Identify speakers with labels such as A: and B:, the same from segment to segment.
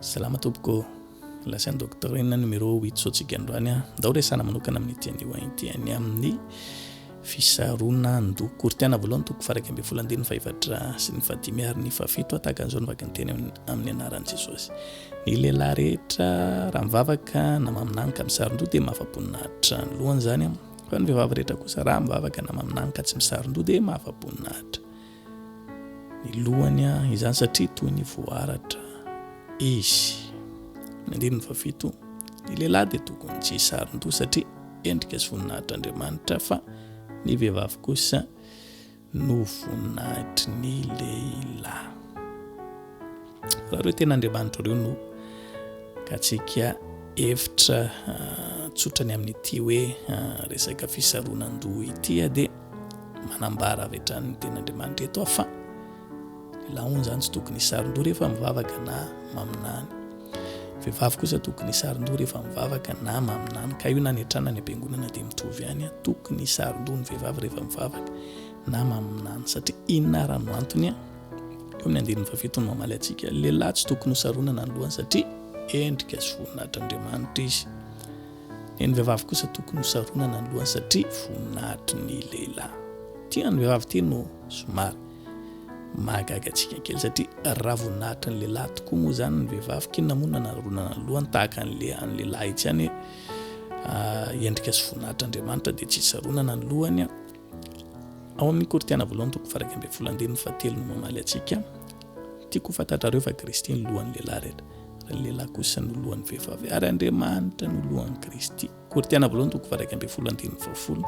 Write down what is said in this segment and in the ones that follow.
A: Salama tompoko, lasan'ny doctorina numéro 8 sotsika androany ndao resana manokana amin'ny tiany amin'ny fisaron-doha kortiana voalohany toko faraka amby folandiny faivatra sy ny fadimy ary ny fafito tahaka an'izao nivaky ny teny amin'ny anaran'i Jesosy. Ny lehilahy rehetra raha mivavaka na maminanaka misaron-doha dia mahafaponinahitra ny lohany zany, fa ny vehivavy rehetra kosa raha mivavaka na maminanaka tsy misaron-doha dia mahafaponinahitra ny lohany izany satria toy ny voaratra izy. Nandino ny fafito, ny lehilahy dia tokony tsy hisaron-doha satria endrika sy voninahitran'Andriamanitra, fa ny vehivavy kosa no voninahitry ny lehilahy. Raha ireo tena Andriamanitra ireo no katsika hevitra tsotrany amin'ity hoe resaka fisaronan-doha ity dia manambara avy hatrany tena Andriamanitra eto fa lehilahy hono zany tsy tokony hisaron-doha rehefa mivavaka na maminany. Vehivavy kosa tokony hisaron-doha rehefa mivavaka na maminany. Ka io na niatrana ny ampiangonana dia mitovy ihany, tokony hisaron-doha ny vehivavy rehefa mivavaka na maminany satria inona raha no antony eo amin'ny andininy fafito no mamaly antsika. Lehilahy tsy tokony hosaronana ny lohany satria endrika sy voninahitran'Andriamanitra izy. Ny vehivavy kosa tokony hosaronana ny lohany satria voninahitry ny lehilahy. Tia ny vehivavy tia no somary mahagaga antsika kely satria raha voninahitry ny lehilahy tokoa moa zany ny vehivavy, kinona moa naronana ny lohany tahaka an'ilay lehilahy itsy ihany endrika sy voninahitran'Andriamanitra dia tsy hisaronana ny lohany. Ao amin'ny kortiana voalohany toko faraka amby folandiny fahatelo no mamaly antsika. Tiako ho fantatrareo fa Kristy ny lohan'ny lehilahy rehetra, ny lehilahy kosa ny lohan'ny vehivavy ary Andriamanitra ny lohan'ny Kristy. Kortiana voalohany toko faraka amby folandiny fafolo.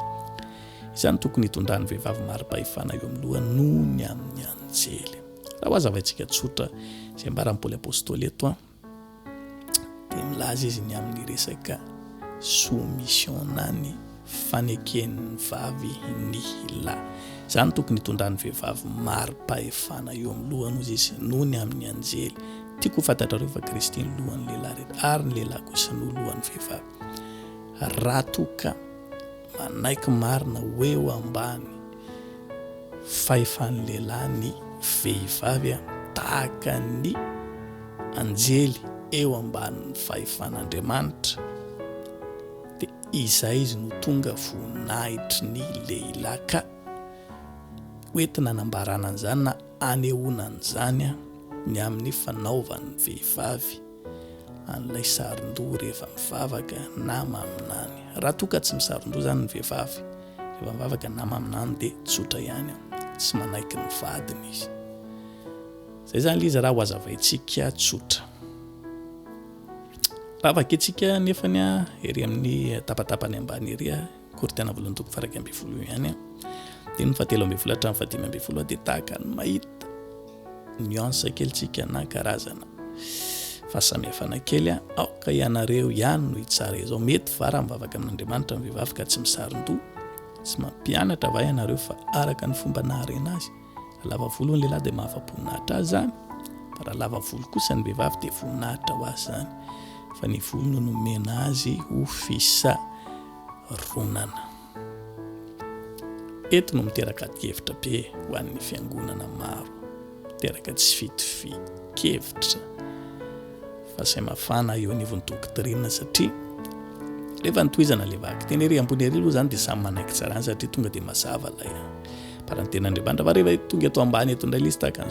A: Izany tokony hitondran'ny vehivavy mari-pahefana eo amin'ny lohany noho ny amin'ny anjely. Raha hoazavaintsika tsotra izay ambaran'i Paoly apôstôly eto dia milaza izy ny amin'ny resaka soumission na ny faneken'ny vavy ny lahy. Izany tokony hitondran'ny vehivavy mari-pahefana eo amin'ny lohany ozy izy noho ny amin'ny anjely. Tiako ho fantatrareo fa Kristy ny lohan'ny lehilahy rehetra ary ny lehilahy kosa no lohan'ny vehivavy. Raha toka manaiky marina hoe eo ambany fahefan'ny lehilahy ny vehivavy tahaka ny anjely eo ambanin'ny fahefan'Andriamanitra dia izay izy no tonga voninahitry ny lehilahy. Ka hoentina hanambarana an'izany na anehoanan'izany ny amin'ny fanaovan'ny vehivavy an'ilay saron-doha rehefa mivavaka na maminany. Raha toka tsy misaron-doha zany ny vehivavy rehefa mivavaka na maminany dia tsotra ihany, tsy manaiky ny vadiny izy. Zay zany ilay izy raha hoazavaintsika tsotra. Raha vakentsika nefany ery amin'ny tapatapany ambany ery kortiana voalohany toko faraka amby folo ihany dia ny fahatelo amby folo hatramin'ny fadimy amby folo dia tahaka ny mahita nuance kelitsika na karazana fahasamihafana kely ka ianareo ihany no hitsara izao. Mety va raha mivavaka amin'Andriamanitra ny vehivavy ka tsy misaron-doha, tsy mampianatra va ianareo fa araka ny fomba naharena azy. Raha lava volo ny lehilahy dia mahafaponinahitra azy zany, fa raha lava volo kosa ny vehivavy dia voninahitra ho azy zany, fa ny volo no nomena azy ho fisaronana. Eto no miteraka kevitra be ho an'ny fiangonana maro, miteraka tsy fito-kevitra fahasamihafana eo anivon'ny doktrina satria rehefa nitohizana le vaky teny ery ambony ery aloha zany dia samy manaiky tsara satria tonga dia mazava lay paranten'Andriamanitra. Fa rehefa tonga eto ambany eto indray izy tahaka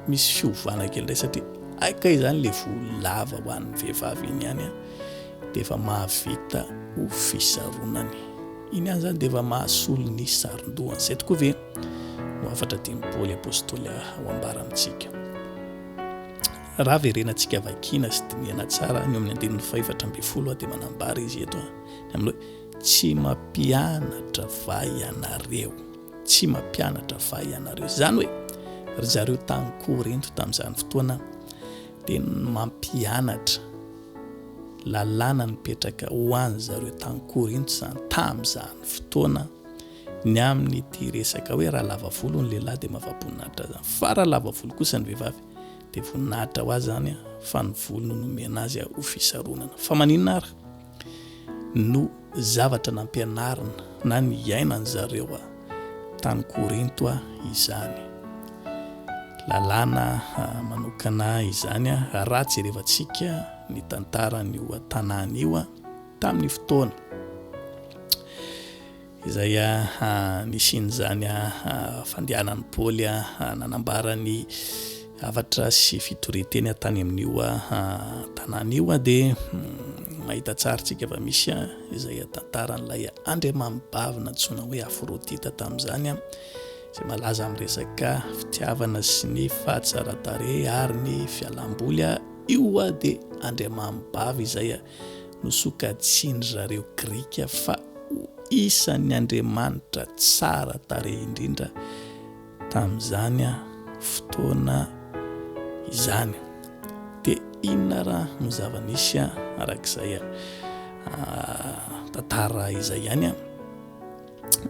A: misy fiovana kely indray satria aika izany le volo lava ho an'ny vehivavy iny ihany dia efa mahavita ho fisaronany. Iny ihany zany dia efa mahasolo ny saron-dohany. Zay tokoa ve no afatra tian'i Paoly apôstôly ho ambara amintsika. Raha verenantsika vakina sy dinihana tsara ny amin'ny andininy faefatra amby folo dia manambara izy eto amin'ny hoe tsy mampianatra va ianareo, tsy mampianatra va ianareo. Zany hoe ry zareo tany Korinto tamin'izany fotoana dia mampianatra lalàna nipetraka ho an'ny zareo tany Korinto zany tamin'izany fotoana ny amin'ny ity resaka hoe raha lava volo ny lehilahy dia mahafaponinahitra zany, fa raha lava volo kosa ny vehivavy dia voninahitra ho azy zany fa ny volo no nomena azy ho fisaronana. Fa maninona ary no zavatra nampianarina na ny iainany zareo tany Korinto izany. lalàna manokana izany raha jerevantsika ny tantaran'io tanàna io tamin'ny fotoana izay nisin'izany fandehanan'ny Paoly nanambarany avatra sy fitoriteny tany amin'io tanàna io dia mahita tsaritsika fa misy izay tantaran'ilay andriamambavy natsoina hoe Afrodita tamin'izany izay malaza amin'ny resaka fitiavana sy ny fahatsaran-tarehy ary ny fialamboly io dia andriamambavy izay nosokatsindry Grika fa isan'ny andriamanitra tsara tarehy indrindra tamin'izany fotoana izany. Dia inona raha no zava-nisy arak'izay tantara izay ihany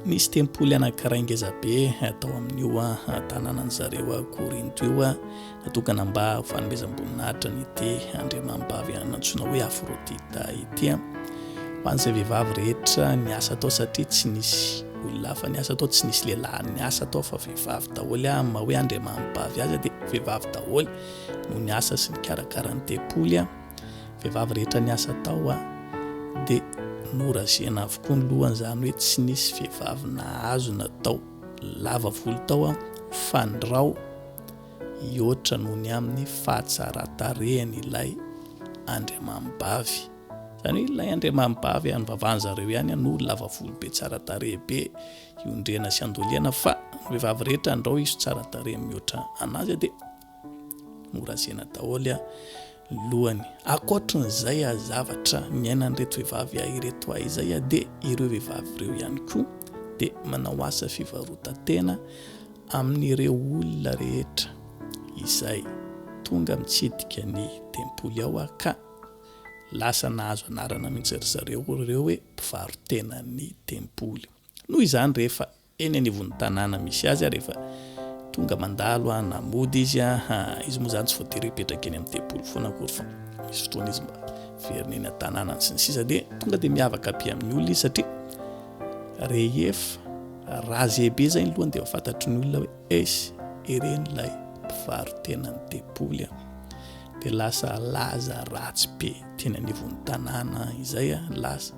A: nisy tempoly anankiray ngezabe atao amin'io tanànan zareo Korinto io natokana mba ho fanomezam-boninahitra n'ity andriamambavy antsoina hoe Afrodita ity ho an'izay vehivavy rehetra ny asa atao satria tsy nisy olona fa ny asa atao tsy nisy lehilahy ny asa atao fa vehivavy daholo ma hoe andriamambavy azy dia vehivavy daholo no ny asa sy ny karakara ny tempoly vehivavy rehetra ny asa atao dia norazena avokoa ny lohan'izany hoe tsy nisy vehivavy nahazo natao lava volo tao fandrao ioatra noho ny amin'ny fahatsaran-tarehan'ilay andriamambavy. Zany hoe ilay andriamambavy anivavahany zareo ihany no lava volo be tsara tarehy be iondrena sy andoliana fa vehivavy rehetra andrao izy tsara tarehy mihoatra anazy dia norazena daholo lohany. Akoatran'izay zavatra miainan'ireto vehivavy ireto izay dia ireo vehivavy ireo ihany koa dia manao asa fivarotantena amin'ireo olona rehetra izay tonga mitsidika ny tempoly ao ka lasa nahazo anarana mihitsy ry zareo ireo hoe mpivarotena ny tempoly. Noho izany rehefa eny anivon'ny tanàna misy azy rehefa tonga mandalo namody izy izy moa zany tsy voatery hipetraka eny amin'ny tempoly foana akory fa misy fotoana izy mba verina eny an-tanàna sy ny sisa dia tonga dia miavaka be amin'ny olona izy satria rehefa raha zebe zay ny lohany dia fantatry ny olona hoe esy ireny ilay mpivarotena ny tempoly dia lasa laza ratsy be teny anivon'ny tanàna izay lasa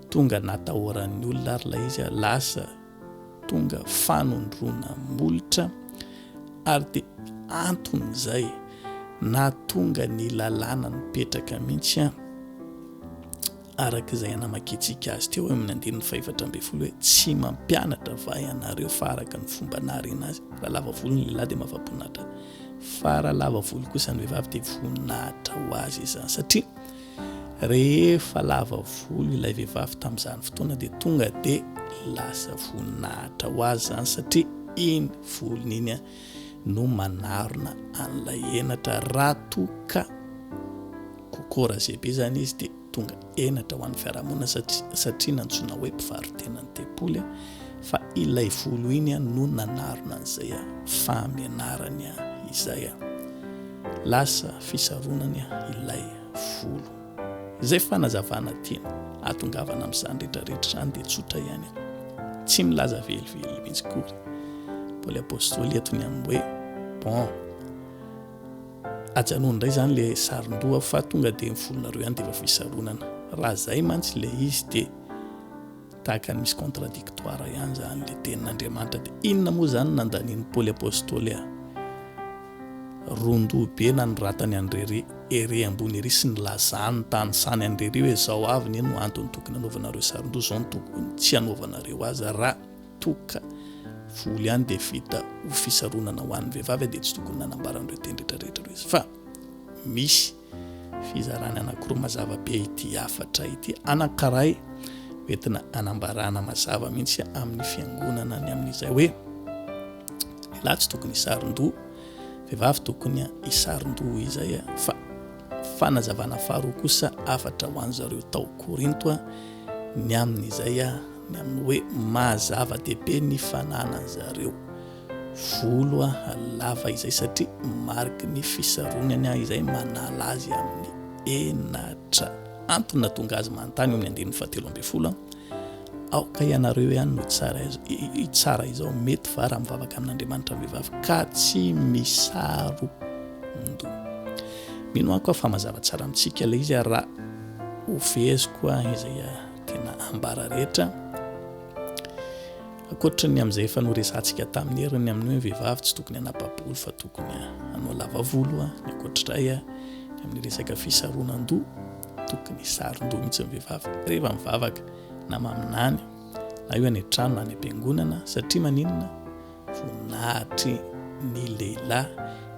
A: tonga natahoran'ny olona ary ilay izy lasa tonga fanondrona molotra ary dia anton'izay na tonga ny lalàna nipetraka mihitsy arak'izay anamakitsika azy teo amin'ny 140 hoe tsy mampianatra va ianareo fa araka ny fomba narina azy. Raha lava volo ny lehilahy dia mafampinahitra fa raha lava volo kosa ny vehivavy dia voninahitra ho azy izany satria rehefa lava volo ilay vehivavy tamin'izany fotoana dia tonga dia lasa voninahitra ho azy zany satria iny volony iny no manarona an'ilay enatra raha toka kokora zebe zany izy dia tonga enatra ho an'ny fiarahamonina satria nantsoina hoe mpivarotena ny tempoly fa ilay volo iny no nanarona an'izay fahamenarany izay lasa fisaronany ilay volo. Izay fanazavana tiana atongavana amin'izany rehetrarehetra zany dia tsotra ihany tsy milaza velively mihitsy kory. Paoly apôstôly atony amin'ny hoe bon ajanony indray zany le hisaron-doha fa tonga dia mivolonareo ihany dia efa fisaronana. Raha zay mantsy le izy dia tahaka ny misy contradictoire ihany zany le tenin'Andriamanitra. Dia inona moa zany nandaniany Paoly apôstôly rondoha be na nyratany andrery ery ambony ery sy nylazany tany sany andrery hoe zao avy ny no antony tokony anaovanareo saron-doha zao no tokony tsy anaovanareo azy raha toka volo ihany dia vita ho fisaronana ho an'ny vehivavy dia tsy tokony nanambaran'ireo teny rehetrarehetra izy fa misy fizarany anankiroa mazava be ity afatra ity anankiray entina anambarana mazava mihitsy amin'ny fiangonana ny amin'izay hoe lehilahy tsy tokony hisaron-doha vehivavy tokony hisaron-doha izay fa fanazavana faharoa kosa afatra ho an'zareo tao Korinto ny amin'izay ny amin'ny hoe mazava dehibe ny fananany zareo volo lava izay satria mariky ny fisaronany izay manala azy amin'ny enatra antony tonga azy manontany eo amin'ny 170 aoka ianareo ihany no tsara izao mety fa raha mivavaka amin'Andriamanitra vehivavy ka tsy misaro-do. Mino aho koa fa mazava tsara amintsika ilay izy raha ofeziko izay tena ambara rehetra akoatra ny amin'izay efa noresantsika tamin'ny heriny amin'ny hoe vehivavy tsy tokony hanapa-bolo fa tokony hanao lava volo. Ny akoatray amin'ny resaka fisaronan-do tokony saron-do mihitsy ny vehivavy rehefa mivavaka na maminany na io any an-trano na any am-piangonana satria maninona voninahitry ny lehilahy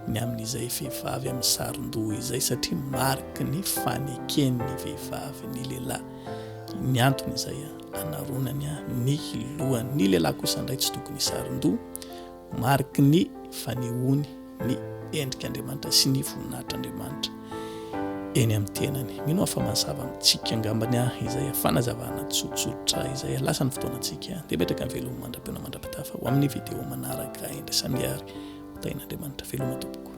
A: ny amin'izay vehivavy amin'ny saron-do izay satria mariky ny faneken'ny vehivavy ny lehilahy. Ny antony izay anaronany ny lohany ny lehilahy kosa indray tsy tokony saron-do mariky ny fanehoany ny endrik'Andriamanitra sy ny voninahitr'Andriamanitra eny amin'ny tenany. Mino aho fa mazava amintsika angambany izay fanazavana tsotsotra izay lasa ny fotoanantsika dia metraka ny veloma mandra-pena mandra-pitafa ho amin'ny vidéo manaraka indray samiary tain'Andriamanitra veloma tompoko.